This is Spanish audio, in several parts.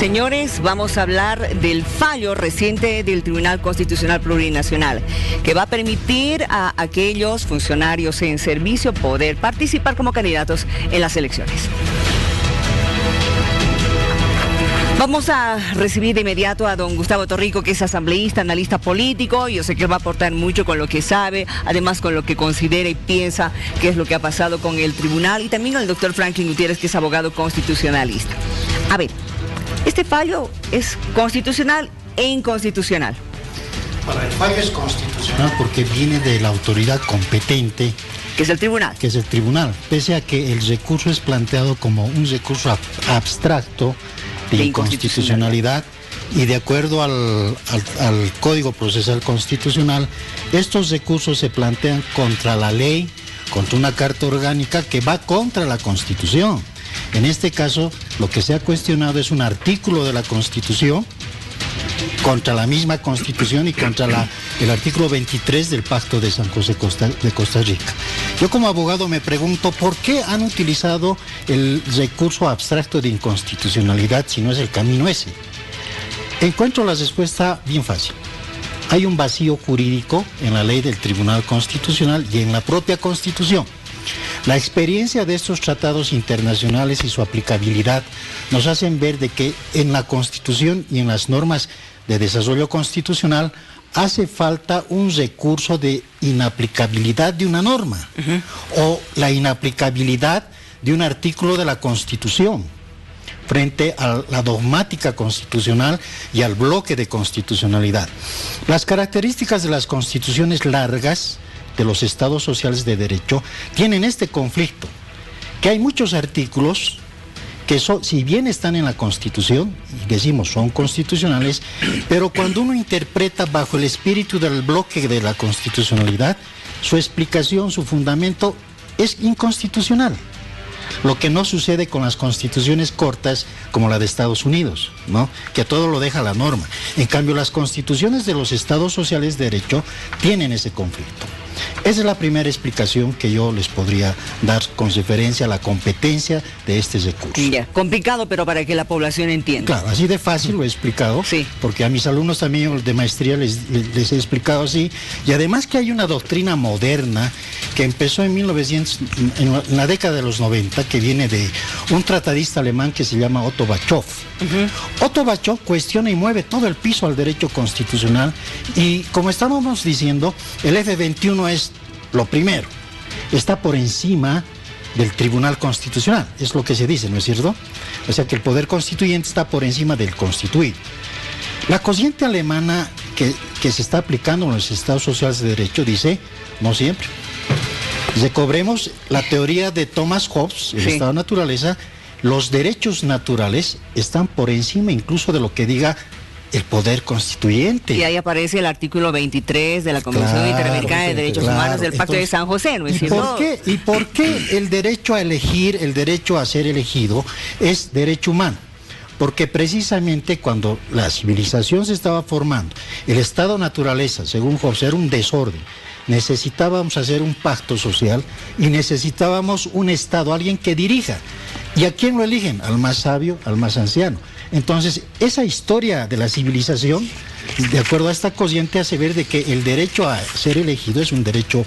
Señores, vamos a hablar del fallo reciente del Tribunal Constitucional Plurinacional, que va a permitir a aquellos funcionarios en servicio poder participar como candidatos en las elecciones. Vamos a recibir de inmediato a don Gustavo Torrico, que es asambleísta, analista político. Yo sé que va a aportar mucho con lo que sabe, además con lo que considera y piensa que es lo que ha pasado con el tribunal, y también al doctor Franklin Gutiérrez, que es abogado constitucionalista. A ver, ¿este fallo es constitucional e inconstitucional? Bueno, el fallo es constitucional porque viene de la autoridad competente, que es el tribunal. Que es el tribunal, pese a que el recurso es planteado como un recurso abstracto de inconstitucionalidad, y de acuerdo al Código Procesal Constitucional, estos recursos se plantean contra la ley, contra una carta orgánica que va contra la Constitución. En este caso, lo que se ha cuestionado es un artículo de la Constitución contra la misma Constitución y contra el artículo 23 del Pacto de San José de Costa Rica. Yo como abogado me pregunto por qué han utilizado el recurso abstracto de inconstitucionalidad si no es el camino ese. Encuentro la respuesta bien fácil. Hay un vacío jurídico en la ley del Tribunal Constitucional y en la propia Constitución. La experiencia de estos tratados internacionales y su aplicabilidad nos hacen ver de que en la Constitución y en las normas de desarrollo constitucional hace falta un recurso de inaplicabilidad de una norma o la inaplicabilidad de un artículo de la Constitución frente a la dogmática constitucional y al bloque de constitucionalidad. Las características de las constituciones largas de los estados sociales de derecho tienen este conflicto, que hay muchos artículos que si bien están en la Constitución, y decimos son constitucionales, pero cuando uno interpreta bajo el espíritu del bloque de la constitucionalidad, su explicación, su fundamento es inconstitucional. Lo que no sucede con las constituciones cortas como la de Estados Unidos, ¿no? Que todo lo deja la norma. En cambio, las constituciones de los estados sociales de derecho tienen ese conflicto. Esa es la primera explicación que yo les podría dar con referencia a la competencia de este recurso. Ya, complicado, pero para que la población entienda. Claro, así de fácil lo he explicado, sí. Porque a mis alumnos también de maestría les he explicado así, y además que hay una doctrina moderna que empezó en la década de los 90, que viene de un tratadista alemán que se llama Otto Bachow. Otto Bachow cuestiona y mueve todo el piso al derecho constitucional, y como estábamos diciendo, el F21 es lo primero, está por encima del Tribunal Constitucional, es lo que se dice, ¿no es cierto? O sea que el poder constituyente está por encima del constituido. La corriente alemana que se está aplicando en los estados sociales de derecho dice, no siempre, recobremos la teoría de Thomas Hobbes, el estado de naturaleza, los derechos naturales están por encima incluso de lo que diga el poder constituyente. Y ahí aparece el artículo 23 de la Convención Interamericana de Derechos Humanos del Pacto de San José, ¿no es cierto? ¿Y por qué el derecho a elegir, el derecho a ser elegido es derecho humano? Porque precisamente cuando la civilización se estaba formando, el estado naturaleza, según Hobbes, era un desorden. Necesitábamos hacer un pacto social y necesitábamos un estado, alguien que dirija. ¿Y a quién lo eligen? Al más sabio, al más anciano. Entonces, esa historia de la civilización, de acuerdo a esta corriente, hace ver de que el derecho a ser elegido es un derecho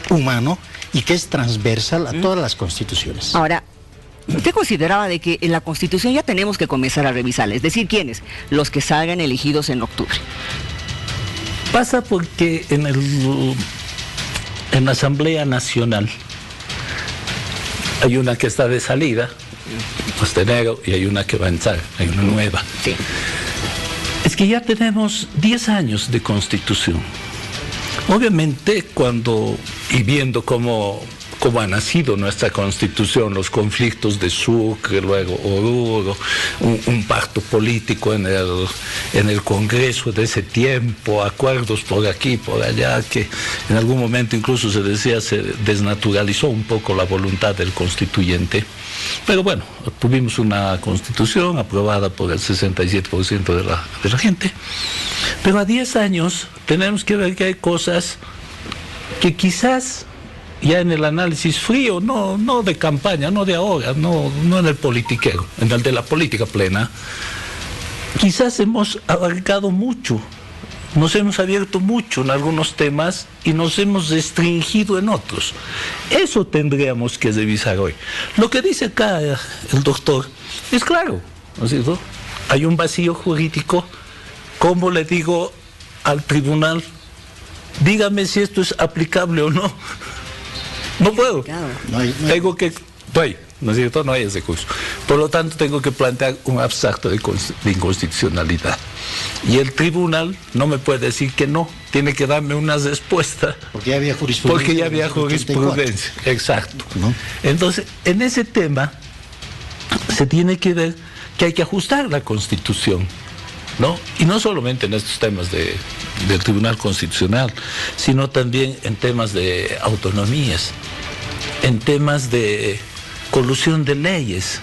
humano y que es transversal a todas las constituciones. Ahora, ¿usted consideraba de que en la Constitución ya tenemos que comenzar a revisarla? Es decir, ¿quiénes? Los que salgan elegidos en octubre. Pasa porque en la Asamblea Nacional hay una que está de salida, hasta enero, y hay una que va a entrar, hay una nueva. Sí. Es que ya tenemos 10 años de Constitución. Obviamente, y viendo cómo ha nacido nuestra Constitución, los conflictos de Sucre, luego Oruro, un pacto político en el Congreso de ese tiempo, acuerdos por aquí, por allá, que en algún momento incluso se decía se desnaturalizó un poco la voluntad del constituyente. Pero bueno, tuvimos una Constitución aprobada por el 67% de la gente. Pero a 10 años tenemos que ver que hay cosas que quizás ya en el análisis frío, no de campaña, no de ahora, no en el politiquero, en el de la política plena, quizás hemos abarcado mucho, nos hemos abierto mucho en algunos temas y nos hemos restringido en otros. Eso tendríamos que revisar hoy. Lo que dice acá el doctor es claro, ¿no es cierto? Hay un vacío jurídico. ¿Cómo le digo al tribunal, dígame si esto es aplicable o no? No puedo. Tengo que... ¿no es cierto? No hay ese curso. Por lo tanto, tengo que plantear un abstracto de inconstitucionalidad. Y el tribunal no me puede decir que no, tiene que darme una respuesta. Porque ya había jurisprudencia. Porque ya había jurisprudencia, exacto. ¿No? Entonces, en ese tema se tiene que ver que hay que ajustar la Constitución, ¿no? Y no solamente en estos temas del Tribunal Constitucional, sino también en temas de autonomías, en temas de colusión de leyes.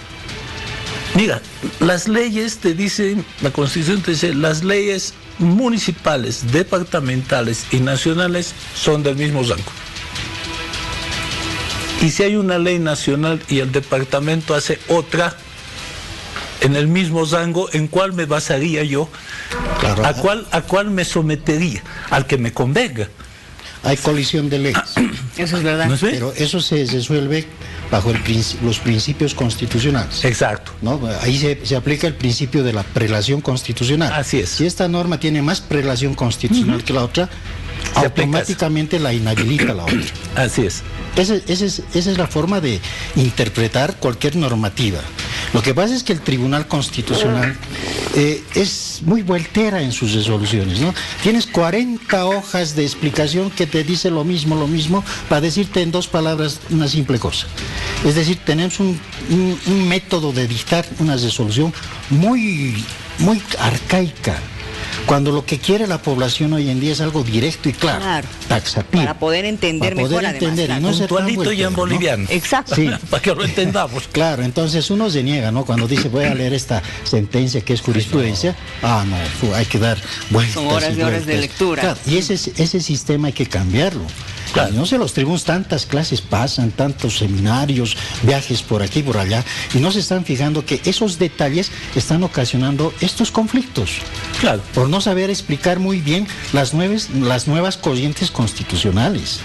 Mira, las leyes te dicen, la Constitución te dice, las leyes municipales, departamentales y nacionales son del mismo rango. Y si hay una ley nacional y el departamento hace otra en el mismo rango, ¿en cuál me basaría yo? Claro. ¿A cuál me sometería? Al que me convenga. Hay colisión de leyes. Eso es verdad. ¿No? Pero eso se resuelve bajo los principios constitucionales. Exacto. ¿No? Ahí se aplica el principio de la prelación constitucional. Así es. Si esta norma tiene más prelación constitucional que la otra, automáticamente la inhabilita la otra. Así es. Esa es la forma de interpretar cualquier normativa. Lo que pasa es que el Tribunal Constitucional es muy voltera en sus resoluciones, ¿no? Tienes 40 hojas de explicación que te dice lo mismo, para decirte en 2 palabras una simple cosa. Es decir, tenemos un método de dictar una resolución muy arcaica, cuando lo que quiere la población hoy en día es algo directo y claro. Taxativo. Para poder entender mejor, además. Y no puntualito y en boliviano. ¿no? Exacto. Sí. Para que lo entendamos. Claro, entonces uno se niega, ¿no? Cuando dice, voy a leer esta sentencia que es jurisprudencia, no, hay que dar vueltas. Son horas y horas de lectura. Claro, y ese sistema hay que cambiarlo. Claro. No se los tribunos, tantas clases pasan, tantos seminarios, viajes por aquí y por allá, y no se están fijando que esos detalles están ocasionando estos conflictos. Claro. Por no saber explicar muy bien las nuevas corrientes constitucionales.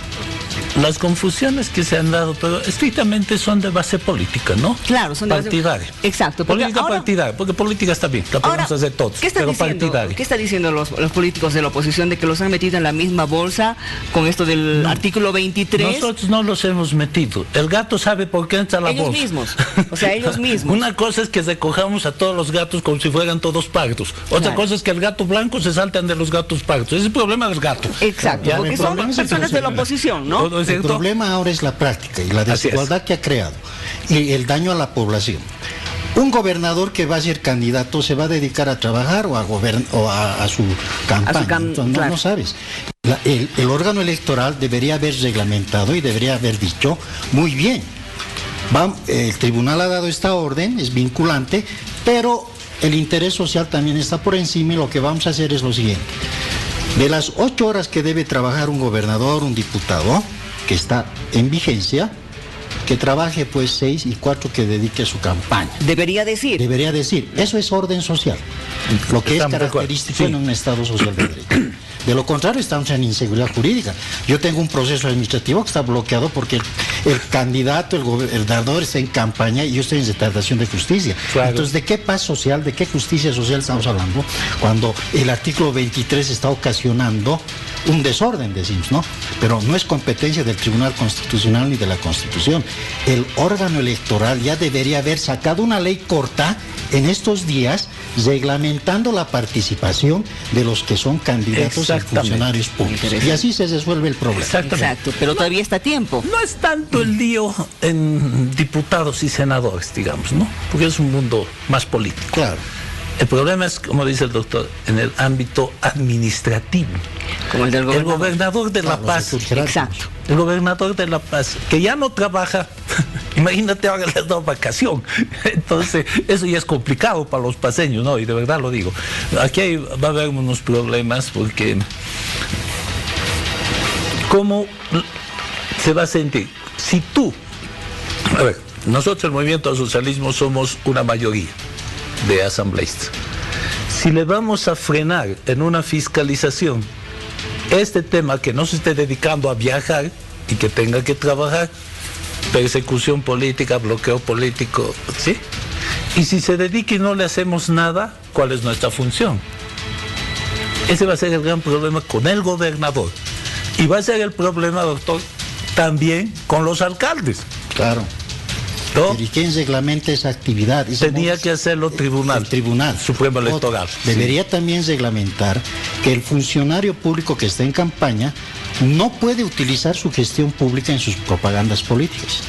Las confusiones que se han dado, pero estrictamente son de base política, ¿no? Claro, son de base partidaria. Exacto. Política partidaria, porque política está bien, la podemos hacer todos, pero partidaria. ¿Qué están diciendo los políticos de la oposición de que los han metido en la misma bolsa con esto del artículo 23? Nosotros no los hemos metido. El gato sabe por qué entra a la bolsa. Ellos mismos. O sea, ellos mismos. Una cosa es que recojamos a todos los gatos como si fueran todos pardos. Otra cosa es que el gato blanco se saltan de los gatos pardos. Ese es el problema del gato. Exacto, porque son personas de la oposición, ¿no? El problema ahora es la práctica y la desigualdad que ha creado y el daño a la población. Un gobernador que va a ser candidato se va a dedicar a trabajar o a su campaña. Entonces, no sabes. El órgano electoral debería haber reglamentado y debería haber dicho, muy bien, el tribunal ha dado esta orden, es vinculante, pero el interés social también está por encima y lo que vamos a hacer es lo siguiente. De las 8 horas que debe trabajar un gobernador, un diputado, que está en vigencia, que trabaje pues 6 y 4 que dedique a su campaña. Debería decir. Eso es orden social, lo que es característico en un Estado social de derecho. De lo contrario, estamos en inseguridad jurídica. Yo tengo un proceso administrativo que está bloqueado porque el candidato, el gobernador está en campaña y yo estoy en retardación de justicia. Claro. Entonces, ¿de qué paz social, de qué justicia social estamos hablando cuando el artículo 23 está ocasionando un desorden, decimos, ¿no? Pero no es competencia del Tribunal Constitucional ni de la Constitución. El órgano electoral ya debería haber sacado una ley corta en estos días reglamentando la participación de los que son candidatos a funcionarios públicos. Y así se resuelve el problema. Exacto, pero todavía está a tiempo. No es tanto el lío en diputados y senadores, digamos, ¿no? Porque es un mundo más político. Claro. El problema es, como dice el doctor, en el ámbito administrativo. Como el del gobernador. El gobernador de La Paz. Exacto. El gobernador de La Paz, que ya no trabaja, imagínate ahora le has dado vacación. Entonces, eso ya es complicado para los paseños, ¿no? Y de verdad lo digo. Aquí va a haber unos problemas porque ¿cómo se va a sentir? Si tú, a ver, nosotros el Movimiento al Socialismo somos una mayoría de asambleístas. si le vamos a frenar en una fiscalización este tema, que no se esté dedicando a viajar y que tenga que trabajar, persecución política, bloqueo político, ¿sí? Y si se dedica y no le hacemos nada, ¿cuál es nuestra función? Ese va a ser el gran problema con el gobernador. Y va a ser el problema, doctor, también con los alcaldes. Claro. ¿No? ¿Y quién reglamenta esa actividad? Tenía que hacerlo el Tribunal Supremo Electoral. Debería también reglamentar que el funcionario público que está en campaña no puede utilizar su gestión pública en sus propagandas políticas.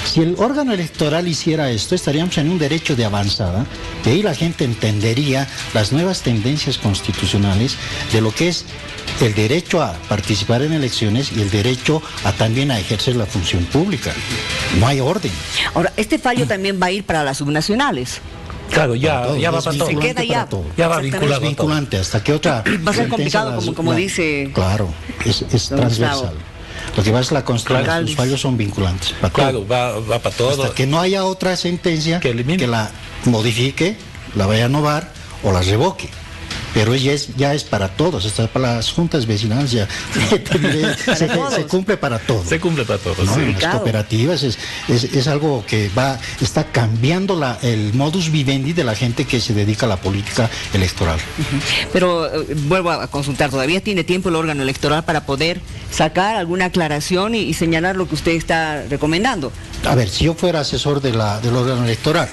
Si el órgano electoral hiciera esto, estaríamos en un derecho de avanzada, y ahí la gente entendería las nuevas tendencias constitucionales de lo que es el derecho a participar en elecciones y el derecho a también a ejercer la función pública. No hay orden. Ahora, este fallo también va a ir para las subnacionales. Claro, ya va para todo. Se queda ya. Ya va vinculado. Es vinculante hasta que otra... Va a ser complicado, como dice... Claro, es transversal. Lo que va es la constelación, los fallos son vinculantes. Claro, va para todo. Hasta que no haya otra sentencia que la modifique, la vaya a innovar o la revoque. Pero ya es para todos, hasta para las juntas vecinales ya se cumple para todos. Se cumple para todos. ¿No? Sí. En las cooperativas es algo que está cambiando el modus vivendi de la gente que se dedica a la política electoral. Pero vuelvo a consultar, ¿todavía tiene tiempo el órgano electoral para poder sacar alguna aclaración y señalar lo que usted está recomendando? A ver, si yo fuera asesor del órgano electoral,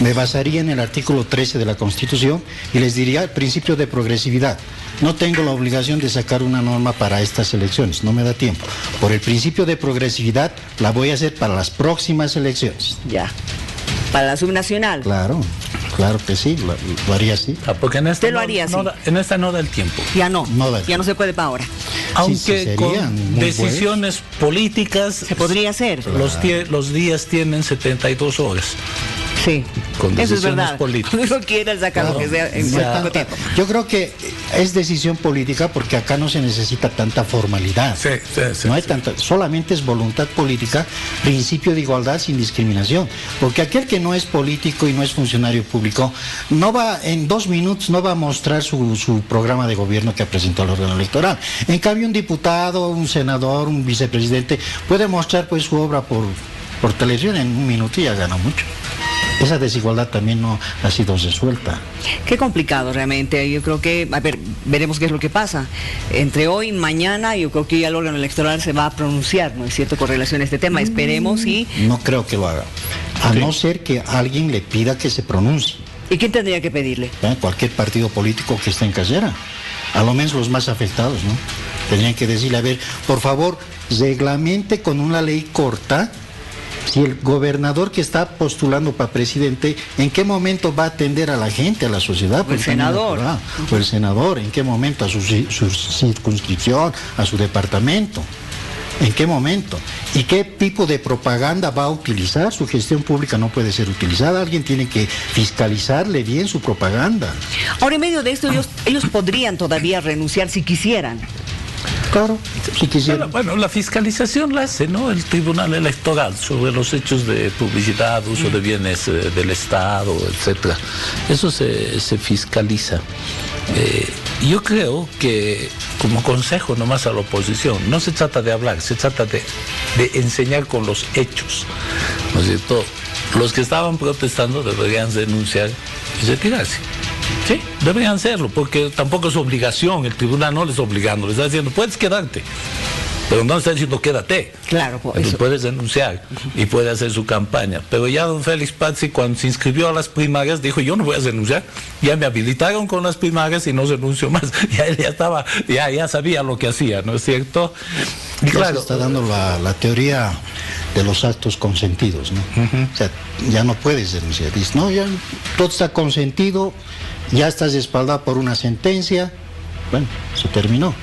me basaría en el artículo 13 de la Constitución y les diría el principio de progresividad. No tengo la obligación de sacar una norma para estas elecciones, no me da tiempo. Por el principio de progresividad la voy a hacer para las próximas elecciones. Ya. Para la subnacional. Claro que sí, lo haría así. Porque en esta usted lo haría así. En esta no da el tiempo. Ya no se puede para ahora. Aunque sí, con decisiones políticas se podría hacer. Los días tienen 72 horas. Sí, con eso es verdad. Políticas. Uno quiere sacar lo que sea en poco tiempo. Yo creo que es decisión política porque acá no se necesita tanta formalidad. Sí, no hay tanta, solamente es voluntad política, principio de igualdad sin discriminación. Porque aquel que no es político y no es funcionario público, no va en 2 minutos no va a mostrar su programa de gobierno que ha presentado el órgano electoral. En cambio, un diputado, un senador, un vicepresidente puede mostrar pues su obra por televisión en 1 minuto y ya gana mucho. Esa desigualdad también no ha sido resuelta. Qué complicado realmente. Yo creo que, a ver, veremos qué es lo que pasa. Entre hoy y mañana, yo creo que ya el órgano electoral se va a pronunciar, ¿no es cierto?, con relación a este tema. Esperemos y... No creo que lo haga. A no ser que alguien le pida que se pronuncie. ¿Y quién tendría que pedirle? Cualquier partido político que esté en casera. A lo menos los más afectados, ¿no? Tendrían que decirle, a ver, por favor, reglamente con una ley corta. Si el gobernador que está postulando para presidente, ¿en qué momento va a atender a la gente, a la sociedad? O el senador. O el senador, ¿en qué momento? A su circunscripción, a su departamento. ¿En qué momento? ¿Y qué tipo de propaganda va a utilizar? Su gestión pública no puede ser utilizada. Alguien tiene que fiscalizarle bien su propaganda. Ahora, en medio de esto, ellos podrían todavía renunciar si quisieran. Claro, si quisiera. Bueno, la fiscalización la hace, ¿no?, el Tribunal Electoral sobre los hechos de publicidad, uso de bienes del Estado, etcétera. Eso se fiscaliza. Yo creo que, como consejo nomás a la oposición, no se trata de hablar, se trata de enseñar con los hechos, ¿no es cierto? Los que estaban protestando deberían denunciar y retirarse. Sí, deberían hacerlo, porque tampoco es obligación, el tribunal no les está obligando, les está diciendo, puedes quedarte, pero no está diciendo quédate. Claro, pues eso. Puedes denunciar y puede hacer su campaña. Pero ya don Félix Pazzi, cuando se inscribió a las primarias, dijo, yo no voy a denunciar, ya me habilitaron con las primarias y no renuncio más. Ya él ya sabía lo que hacía, ¿no es cierto? Y ya claro, se está dando la teoría de los actos consentidos, ¿no? O sea, ya no puedes denunciar. Dices, no, ya todo está consentido, ya estás respaldado por una sentencia, bueno, se terminó.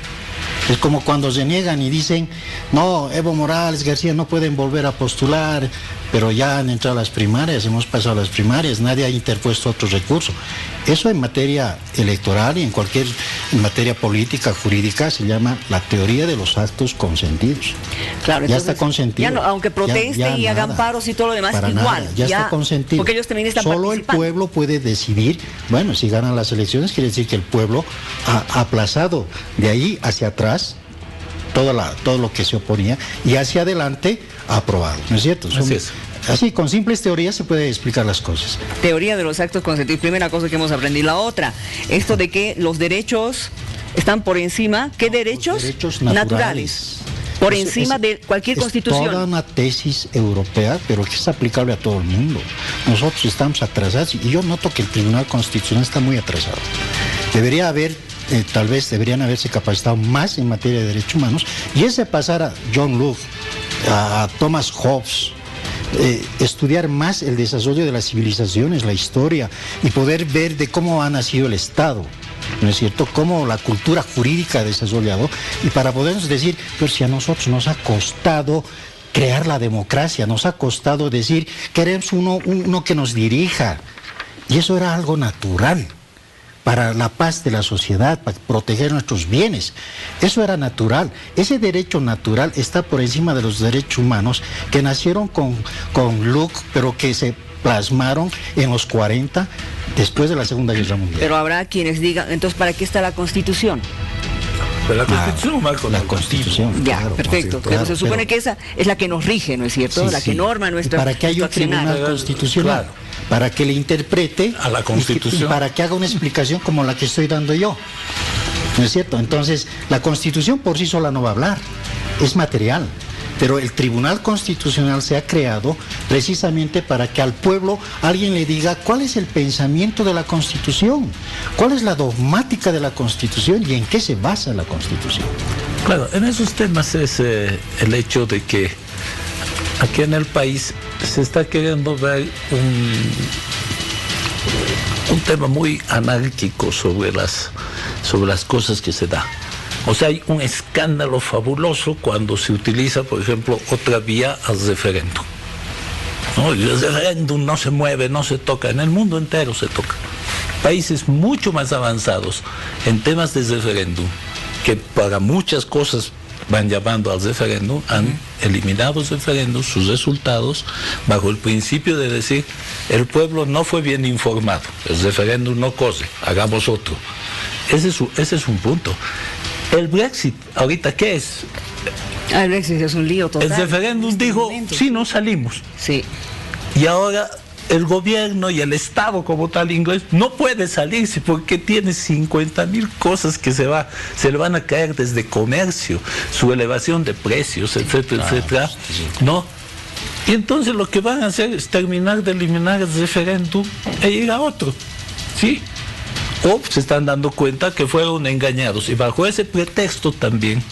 Es como cuando se niegan y dicen, no, Evo Morales, García no pueden volver a postular, pero ya han entrado a las primarias, hemos pasado a las primarias, nadie ha interpuesto otro recurso. Eso en materia electoral y en materia política, jurídica, se llama la teoría de los actos consentidos. Claro, ya entonces, está consentido. Ya no, aunque protesten y hagan paros y todo lo demás, para igual. Nada, ya está consentido. Porque ellos también están Solo el participando. pueblo puede decidir, bueno, si ganan las elecciones, quiere decir que el pueblo ha aplazado de ahí hacia atrás todo lo que se oponía y hacia adelante ha aprobado, ¿no es cierto? Así es. Así, con simples teorías se puede explicar las cosas. Teoría de los actos consentidos, primera cosa que hemos aprendido. La otra, esto de que los derechos están por encima, ¿qué derechos? Derechos naturales. Por encima de cualquier constitución. Es toda una tesis europea, pero que es aplicable a todo el mundo. Nosotros estamos atrasados y yo noto que el Tribunal Constitucional está muy atrasado. Debería haber, tal vez deberían haberse capacitado más en materia de derechos humanos y ese pasar a John Locke, a Thomas Hobbes, estudiar más el desarrollo de las civilizaciones, la historia y poder ver de cómo ha nacido el Estado, ¿no es cierto? Cómo la cultura jurídica ha desarrollado y para podernos decir, pero si a nosotros nos ha costado crear la democracia, nos ha costado decir, queremos uno que nos dirija y eso era algo natural para la paz de la sociedad, para proteger nuestros bienes. Eso era natural. Ese derecho natural está por encima de los derechos humanos que nacieron con Locke, pero que se plasmaron en los 40, después de la Segunda Guerra Mundial. Pero habrá quienes digan, entonces, ¿para qué está la Constitución? Pero la Constitución, Marco, la Constitución. Ya, claro, perfecto. claro, pero se supone que esa es la que nos rige, ¿no es cierto? Sí, la que sí. norma nuestra. Para que haya un tribunal constitucional, claro, para que le interprete a la Constitución y para que haga una explicación como la que estoy dando yo. ¿No es cierto? Entonces, la Constitución por sí sola no va a hablar, es material. Pero el Tribunal Constitucional se ha creado precisamente para que al pueblo alguien le diga cuál es el pensamiento de la Constitución, cuál es la dogmática de la Constitución y en qué se basa la Constitución. Claro, en esos temas es el hecho de que aquí en el país se está queriendo ver un tema muy anárquico sobre las cosas que se da. O sea, hay un escándalo fabuloso cuando se utiliza, por ejemplo, otra vía al referéndum. ¿No? Y el referéndum no se mueve, no se toca, en el mundo entero se toca. Países mucho más avanzados en temas de referéndum, que para muchas cosas van llamando al referéndum, han eliminado el referéndum, sus resultados, bajo el principio de decir, el pueblo no fue bien informado, el referéndum no corre, hagamos otro. Ese es un punto. El Brexit, ahorita, ¿qué es? El Brexit es un lío total. El referéndum dijo, sí, no salimos. Sí. Y ahora el gobierno y el Estado como tal inglés no puede salirse porque tiene 50.000 cosas que se le van a caer desde comercio, su elevación de precios, etcétera, etcétera, ¿no? Y entonces lo que van a hacer es terminar de eliminar el referéndum e ir a otro, ¿sí? O se están dando cuenta que fueron engañados y bajo ese pretexto también,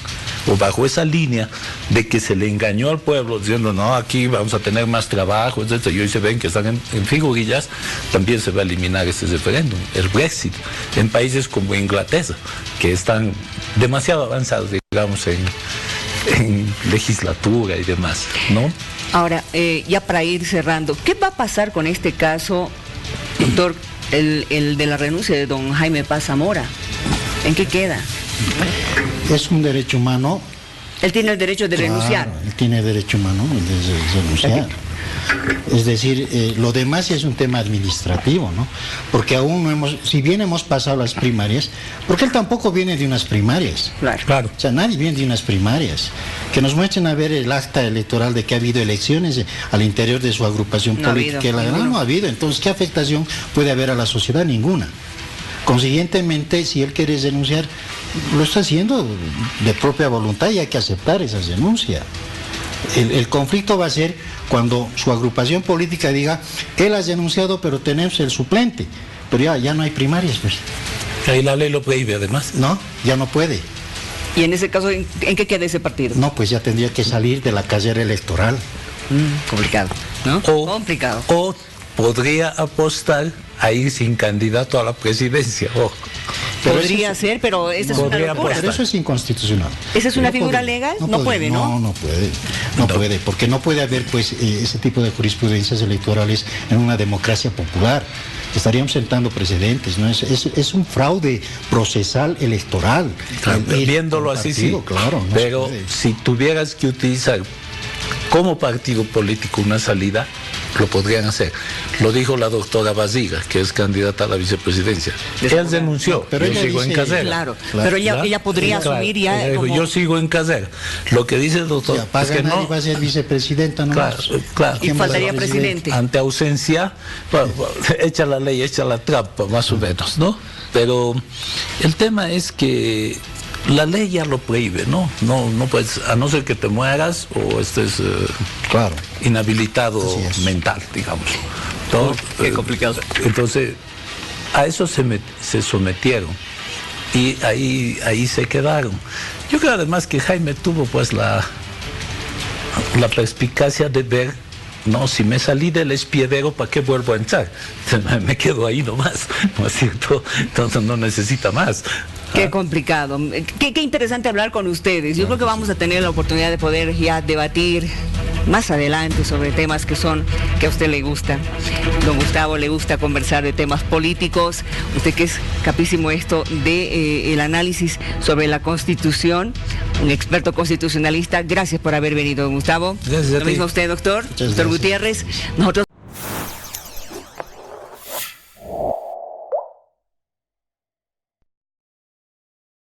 o bajo esa línea de que se le engañó al pueblo diciendo no, aquí vamos a tener más trabajo, etc. Y hoy se ven que están en figurillas, también se va a eliminar ese referéndum, el Brexit, en países como Inglaterra, que están demasiado avanzados, digamos, en legislatura y demás, ¿no? Ahora, ya para ir cerrando, ¿qué va a pasar con este caso, doctor? El de la renuncia de don Jaime Paz Zamora, ¿en qué queda? Es un derecho humano. Él tiene el derecho de renunciar. Él tiene derecho humano de renunciar. Es decir, lo demás es un tema administrativo, ¿no? Porque aún no hemos, si bien hemos pasado las primarias, porque él tampoco viene de unas primarias. Claro. O sea, nadie viene de unas primarias. Que nos muestren a ver el acta electoral de que ha habido elecciones al interior de su agrupación política. No ha habido. Entonces, ¿qué afectación puede haber a la sociedad? Ninguna. Consiguientemente, si él quiere denunciar, lo está haciendo de propia voluntad y hay que aceptar esa denuncia. El conflicto va a ser cuando su agrupación política diga, él ha denunciado, pero tenemos el suplente. Pero ya no hay primarias, pues. Ahí la ley lo prohíbe, además. No, ya no puede. ¿Y en ese caso, en qué queda ese partido? No, pues ya tendría que salir de la carrera electoral. Complicado, ¿no? Complicado. O podría apostar a ir sin candidato a la presidencia. Podría ser, pero esa es una locura. Pero eso es inconstitucional. ¿Esa es una figura legal? No puede, ¿no? No puede, porque no puede haber pues ese tipo de jurisprudencias electorales en una democracia popular. Estaríamos sentando precedentes, ¿no? Es un fraude procesal electoral. Claro, viéndolo así, sí. Claro, pero si tuvieras que utilizar como partido político una salida, lo podrían hacer. Lo dijo la doctora Basiga, que es candidata a la vicepresidencia. Ella denunció, pero yo sigo en casera. Claro, pero ella podría asumir ya como... Yo sigo en casera. Lo que dice el doctor es que no va a ser vicepresidenta nomás. Claro. Y faltaría presidente. Ante ausencia, bueno, echa la ley, echa la trampa, más o menos, ¿no? Pero el tema es que la ley ya lo prohíbe, ¿no? No puedes, a no ser que te mueras o estés inhabilitado mental, digamos. Qué complicado. Entonces, a eso se sometieron y ahí se quedaron. Yo creo además que Jaime tuvo pues la perspicacia de ver, no, si me salí del espiedero, ¿para qué vuelvo a entrar? Me quedo ahí nomás, ¿no es cierto? Entonces no necesita más. Qué complicado. Qué interesante hablar con ustedes. Yo creo que vamos a tener la oportunidad de poder ya debatir más adelante sobre temas que a usted le gusta. Don Gustavo le gusta conversar de temas políticos. Usted que es capísimo esto de el análisis sobre la Constitución, un experto constitucionalista. Gracias por haber venido, don Gustavo. Gracias a ti. Lo mismo a usted, doctor. Doctor Gutiérrez. Nosotros